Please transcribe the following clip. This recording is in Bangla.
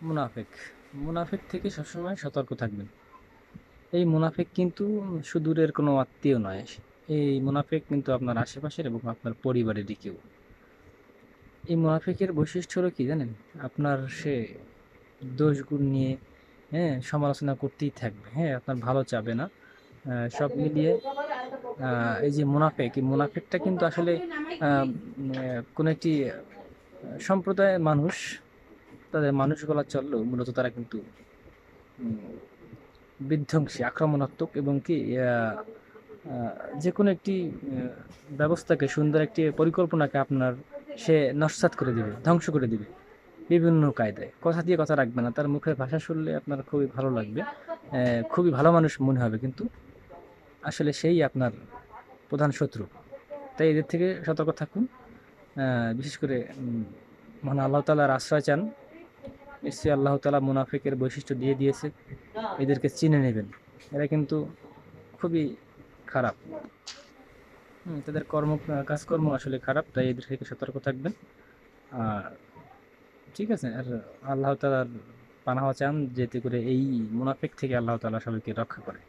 মুনাফেক মুনাফেক থেকে সবসময় সতর্ক থাকবেন। এই মুনাফেক কিন্তু সুদূরের কোনো আত্মীয় নয়। এই মুনাফেক কিন্তু আপনার আশেপাশের এবং আপনার পরিবারেরই কেউ। এই মুনাফিকের বৈশিষ্ট্য হলো কি জানেন? আপনার সে দোষ গুণ নিয়ে, হ্যাঁ, সমালোচনা করতেই থাকবে, হ্যাঁ, আপনার ভালো চাবে না। সব মিলিয়ে এই যে মুনাফেক, এই মুনাফেকটা কিন্তু আসলে কোনো একটি সম্প্রদায়ের মানুষ, তাদের মানুষ গলা চললেও মূলত তারা কিন্তু উম, বিধ্বংসী, আক্রমণাত্মক এবং কি আহ, যে কোনো একটি ব্যবস্থাকে, সুন্দর একটি পরিকল্পনাকে আপনার সে নস্যাৎ করে দিবে, ধ্বংস করে দিবে বিভিন্ন কায়দায়। কথা দিয়ে কথা রাখবে না, তার মুখের ভাষা শুনলে আপনার খুবই ভালো লাগবে, খুবই ভালো মানুষ মনে হবে, কিন্তু আসলে সেই আপনার প্রধান শত্রু। তাই এদের থেকে সতর্ক থাকুন। বিশেষ করে মহান আল্লাহ তাআলার আশ্রয় চান। নিশ্চয়ই আল্লাহ তাআলা মুনাফিকের বৈশিষ্ট্য দিয়ে দিয়েছে, এদেরকে চিনে নেবেন। এরা কিন্তু খুবই খারাপ। তাদের কাজকর্ম আসলে খারাপ, তাই এদের থেকে সতর্ক থাকবেন। আর ঠিক আছে, আর আল্লাহ তাআলার পানাহ চান, যেতে করে এই মুনাফিক থেকে আল্লাহ তাআলা সবাইকে রক্ষা করে।